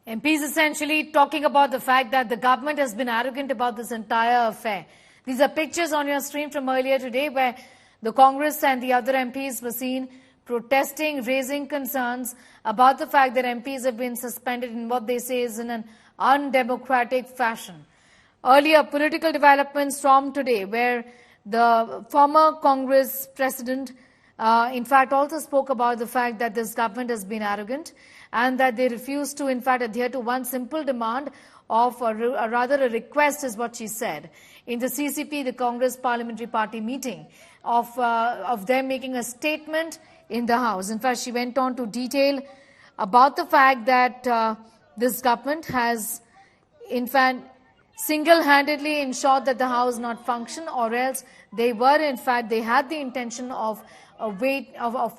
MPs essentially talking about the fact that the government has been arrogant about this entire affair. These are pictures on your screen from earlier today where the Congress and the other MPs were seen protesting, raising concerns about the fact that MPs have been suspended in what they say is in an undemocratic fashion. Earlier, political developments from today where the former Congress president in fact also spoke about the fact that this government has been arrogant and that they refuse to in fact adhere to one simple demand of rather a request is what she said in the CCP, the Congress Parliamentary Party meeting of them making a statement in the House. In fact, she went on to detail about the fact that this government has in fact single-handedly ensured that the House not function, or else they had the intention of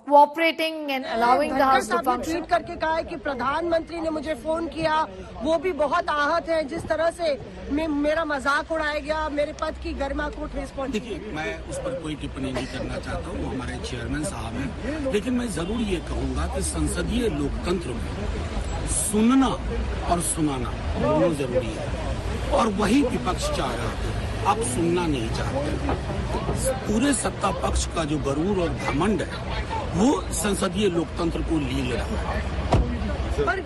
cooperating and allowing the House to function. Tweet करके कहा है कि प्रधानमंत्री ने मुझे phone किया, वो भी बहुत आहत है जिस तरह से मेरा मजाक उड़ाया गया, मेरे पद की गरिमा को ठेस पहुंची। देखिए, मैं उस पर कोई टिप्पणी नहीं करना चाहता हूँ, वो हमारे चेयरमैन साहब हैं, लेकिन मैं जरूर ये कहूँगा कि संसदीय लोकतंत्र में सुनना और सुनाना दोनों जरूरी है, और वही विपक्ष चाह रहा है। आप सुनना नहीं चाहते। पूरे सत्ता पक्ष का जो गरूर और घमंड है वो संसदीय लोकतंत्र को लील रहा है। पर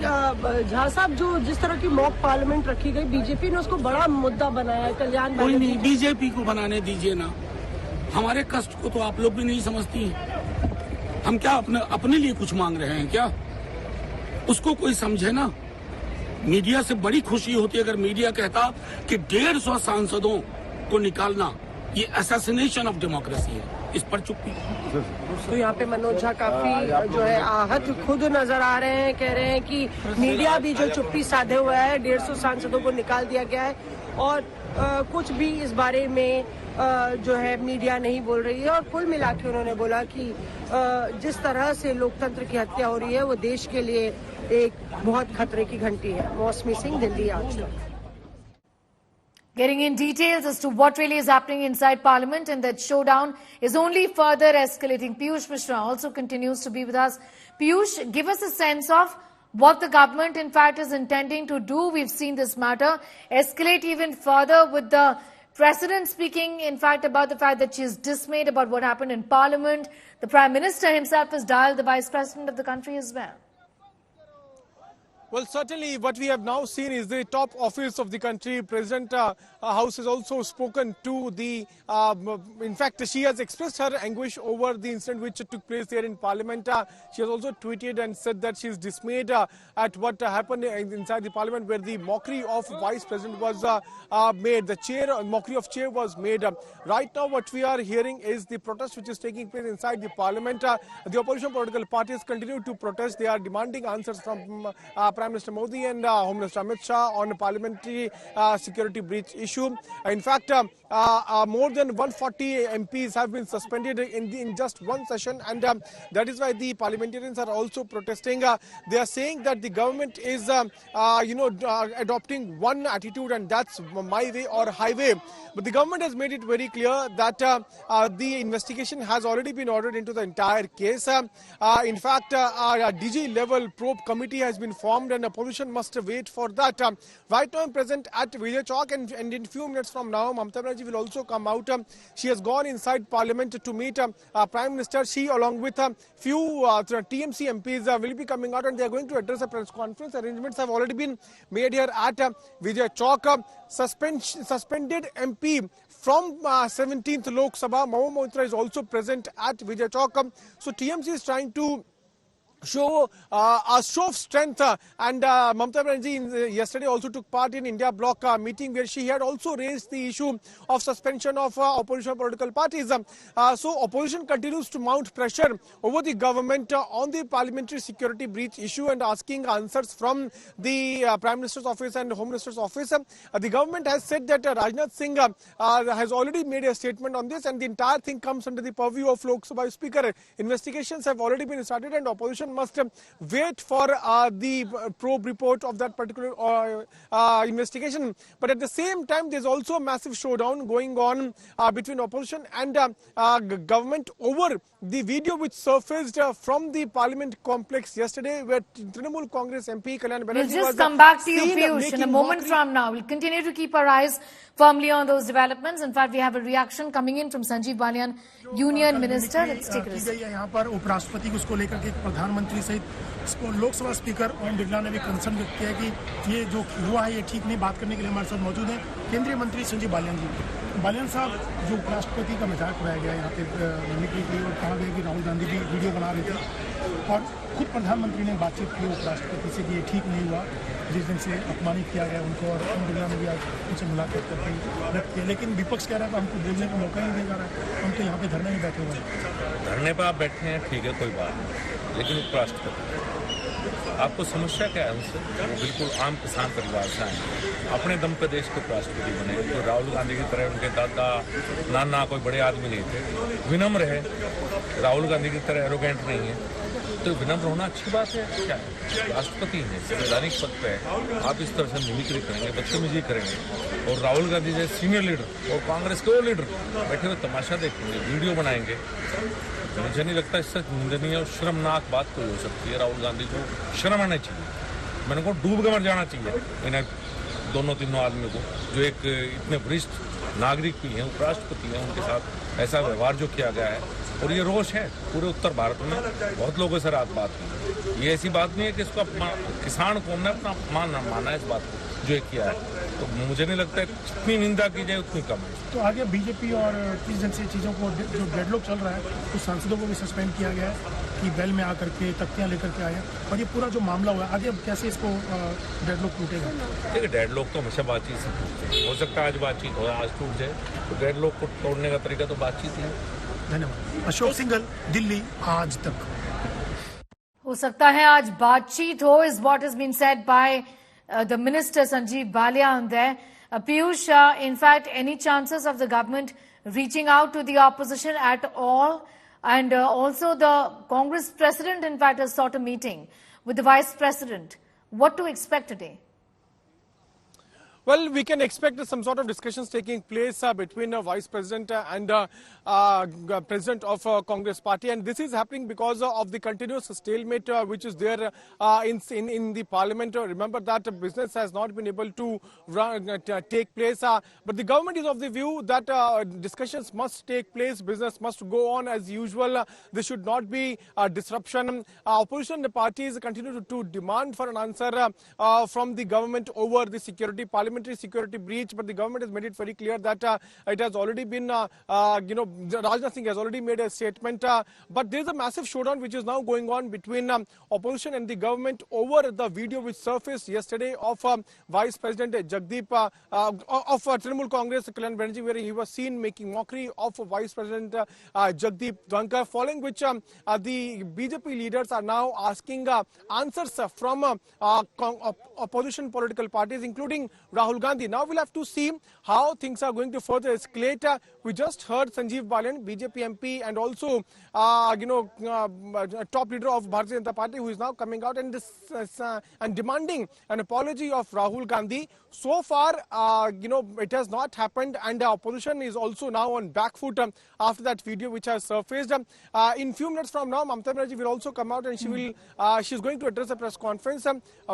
झा साहब, जो जिस तरह की मॉक पार्लियामेंट रखी गई, बीजेपी ने उसको बड़ा मुद्दा बनाया है। कल्याण कोई नहीं, बीजेपी को बनाने दीजिए ना, हमारे कष्ट को तो आप लोग भी नहीं समझती। हम क्या अपने लिए कुछ मांग रहे हैं क्या? उसको कोई समझे ना। मीडिया से बड़ी खुशी होती है अगर मीडिया कहता कि 150 सांसदों को निकालना ये असैसिनेशन ऑफ डेमोक्रेसी है, इस पर चुप्पी। तो यहाँ पे मनोज झा काफी जो है आहत खुद नजर आ रहे हैं, कह रहे हैं कि मीडिया भी जो चुप्पी साधे हुआ है, 150 सांसदों को निकाल दिया गया है और कुछ भी इस बारे में जो है मीडिया नहीं बोल रही है। और कुल मिला के उन्होंने बोला कि जिस तरह से लोकतंत्र की हत्या हो रही है वो देश के लिए एक बहुत खतरे की घंटी है। मौसमी सिंह, दिल्ली आज तक। Getting in details as to what really is happening inside Parliament, and that showdown is only further escalating. Piyush Mishra also continues to be with us. Piyush, give us a sense of what the government in fact is intending to do. We've seen this matter escalate even further with the President speaking in fact about the fact that she is dismayed about what happened in Parliament. The Prime Minister himself has dialed the Vice President of the country as well. Well, certainly what we have now seen is the top office of the country. President House has also spoken to the, in fact, she has expressed her anguish over the incident which took place there in Parliament. She has also tweeted and said that she is dismayed at what happened inside the Parliament, where the mockery of Vice President was made. The mockery of chair was made. Right now what we are hearing is the protest which is taking place inside the Parliament. The opposition political parties continue to protest. They are demanding answers from Prime Minister Modi and Home Minister Amit Shah on a parliamentary security breach issue. In fact, more than 140 MPs have been suspended in just one session, and that is why the parliamentarians are also protesting. They are saying that the government is, adopting one attitude, and that's my way or highway. But the government has made it very clear that the investigation has already been ordered into the entire case. In fact, a DG level probe committee has been formed, and opposition must wait for that. Right now I'm present at Vijay Chowk, and in few minutes from now Mamata Banerjee will also come out. She has gone inside Parliament to meet Prime Minister. She, along with few TMC MPs, will be coming out, and they are going to address a press conference. Arrangements have already been made here at Vijay Chowk. Suspended MP from 17th Lok Sabha, Mahuma Moitra, is also present at Vijay Chowk. So TMC is trying to show a show of strength, and Mamata Banerjee yesterday also took part in India Bloc meeting, where she had also raised the issue of suspension of opposition political parties. So opposition continues to mount pressure over the government on the parliamentary security breach issue and asking answers from the Prime Minister's office and Home Minister's office. The government has said that Rajnath Singh has already made a statement on this, and the entire thing comes under the purview of Lok Sabha Speaker. Investigations have already been started, and opposition must wait for the probe report of that particular investigation. But at the same time, there's also a massive showdown going on between opposition and government over the video which surfaced from the Parliament complex yesterday, where Trinamool Congress MP Kalyan Banerjee We'll just was come back to you, seen Piyush, in a making moment mockery. from now. We'll continue to keep our eyes firmly on those developments. In fact, we have a reaction coming in from Sanjeev Balian, Union Minister. Let's take a listen. यहाँ पर उपराष्ट्रपति को उसको लेकर के प्रधानमंत्री सहित Lok Sabha speaker Om Birla ने भी कंसर्न व्यक्त किया कि ये जो हुआ है ये ठीक नहीं। बात करने के लिए हमारे साथ मौजूद हैं केंद्रीय मंत्री संजीव बालियान जी। बालियान साहब, जो उपराष्ट्रपति का मजाक उड़ाया गया यहाँ पे मिमिक्री की और कहा गया कि राहुल गांधी भी वीडियो बना रहे थे और खुद प्रधानमंत्री ने बातचीत की उपराष्ट्रपति से कि ये ठीक नहीं हुआ, जिस दिन से अपमानित किया गया उनको, और ओम बिरला ने भी आज उनसे मुलाकात करके व्यक्त किया। लेकिन विपक्ष कह रहा था हमको बोलने का मौका ही नहीं दिया जा रहा है, हम तो यहाँ पे धरने में बैठे हुए हैं। धरने पर आप बैठे हैं, ठीक है, कोई बात नहीं, लेकिन उपराष्ट्रपति आपको समस्या क्या है उनसे? वो बिल्कुल आम किसान परिवार से आए, अपने दम पे देश के उपराष्ट्रपति बने। तो राहुल गांधी की तरह उनके दादा नाना कोई बड़े आदमी नहीं थे, विनम्र है। राहुल गांधी की तरह एरोगेंट नहीं है, तो विनम्र होना अच्छी बात है। क्या है, राष्ट्रपति हैं, संवैधानिक पद पे है, आप इस तरह से मिमिक्री करेंगे, बदतमीजी करेंगे, और राहुल गांधी जैसे सीनियर लीडर और कांग्रेस के वो लीडर बैठे हुए तमाशा देखेंगे, वीडियो बनाएंगे। मुझे नहीं लगता इससे निंदनीय और शर्मनाक बात कोई हो सकती है। राहुल गांधी को शर्म आना चाहिए, मैंने को डूब के मर जाना चाहिए इन्हें दोनों तीनों आदमियों को, जो एक इतने वरिष्ठ नागरिक भी हैं, उपराष्ट्रपति हैं, उनके साथ ऐसा व्यवहार जो किया गया है। और ये रोष है पूरे उत्तर भारत में, बहुत लोगों से रात बात की। ये ऐसी बात नहीं है कि इसको किसान कौम ने अपना अपमान माना है इस बात को जो किया है। तो मुझे नहीं लगता जितनी निंदा की जाए उतनी कम है। तो आगे बीजेपी और किस जैसी चीज़ों को जो डेडलॉक चल रहा है, कुछ सांसदों को भी सस्पेंड किया गया है कि बेल में आकर के तख्तियाँ लेकर के आए, और ये पूरा जो मामला हुआ आगे अब कैसे इसको डेडलॉक टूटेगा? देखिए, डेडलॉक तो हमेशा बातचीत से टूटते हैं। हो सकता है आज बातचीत हो, आज टूट जाए, तो डेडलॉक को तोड़ने का तरीका तो बातचीत ही है। धन्यवाद। अशोक सिंघल, दिल्ली आज तक। हो सकता है आज बातचीत हो, is what has been said by the Minister Sanjeev Balian there. Piyush, in fact, any chances of the government reaching out to the opposition at all? And also the Congress president, in fact, has sought a meeting with the vice president. What to expect today? Well, we can expect some sort of discussions taking place between Vice President and President of Congress Party, and this is happening because of the continuous stalemate which is there in the Parliament. Remember that business has not been able to take place, but the government is of the view that discussions must take place, business must go on as usual. There should not be disruption. Opposition parties continue to demand for an answer from the government over the parliamentary security breach, but the government has made it very clear that it has already been, Rajnath Singh has already made a statement, but there is a massive showdown which is now going on between opposition and the government over the video which surfaced yesterday of Vice President Jagdeep of Trinamool Congress, Kalyan Banerjee, where he was seen making mockery of Vice President Jagdeep Dhankar, following which the BJP leaders are now asking answers from opposition political parties, including Rahul Gandhi. Now we'll have to see how things are going to further escalate. We just heard Sanjeev Balian, BJP MP, and also top leader of Bharatiya Janata Party, who is now coming out and demanding an apology of Rahul Gandhi. So far, it has not happened, and the opposition is also now on back foot after that video which has surfaced. In few minutes from now, Mamata Banerjee will also come out, and she's going to address a press conference.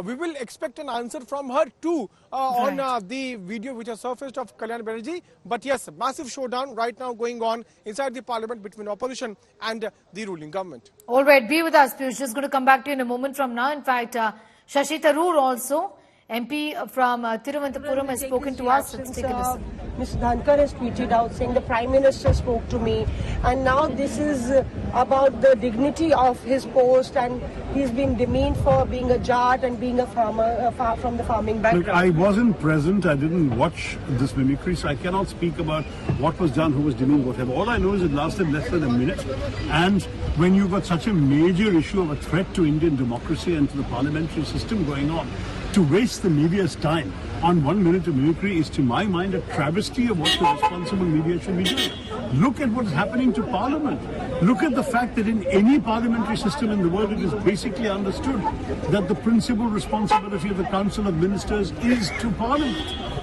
We will expect an answer from her too on the video which has surfaced of Kalyan Banerjee. But yes, massive showdown right now going on inside the parliament between opposition and the ruling government. All right, be with us, Piyush. Just going to come back to you in a moment from now. In fact, Shashi Tharoor also, MP from Thiruvananthapuram, has spoken to us. Let's take a listen. Ms. Dhankar has tweeted out saying the Prime Minister spoke to me, and now this is about the dignity of his post, and he's been demeaned for being a Jat and being a farmer from the farming background. Look, I wasn't present, I didn't watch this mimicry, so I cannot speak about what was done, who was demeaned, whatever. All I know is it lasted less than a minute, and when you've got such a major issue of a threat to Indian democracy and to the parliamentary system going on, to waste the media's time on 1 minute of mimicry is, to my mind, a travesty of what the responsible media should be doing. Look at what's happening to Parliament. Look at the fact that in any parliamentary system in the world, it is basically understood that the principal responsibility of the Council of Ministers is to Parliament.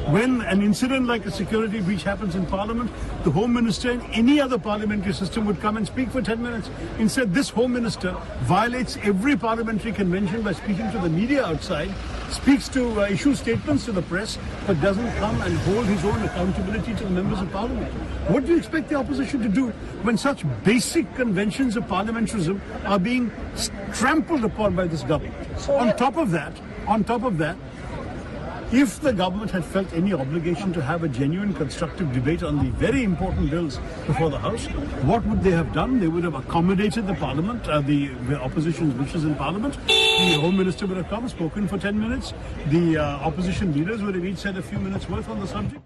When an incident like a security breach happens in Parliament, the Home Minister in any other parliamentary system would come and speak for 10 minutes. Instead, this Home Minister violates every parliamentary convention by speaking to the media outside, speaks to issue statements to the press, but doesn't come and hold his own accountability to the members of Parliament. What do you expect the opposition to do when such basic conventions of parliamentarism are being trampled upon by this government? On top of that, if the government had felt any obligation to have a genuine constructive debate on the very important bills before the House, what would they have done? They would have accommodated the Parliament, the opposition's wishes in Parliament. The Home Minister would have come, spoken for 10 minutes. The opposition leaders would have each said a few minutes worth on the subject.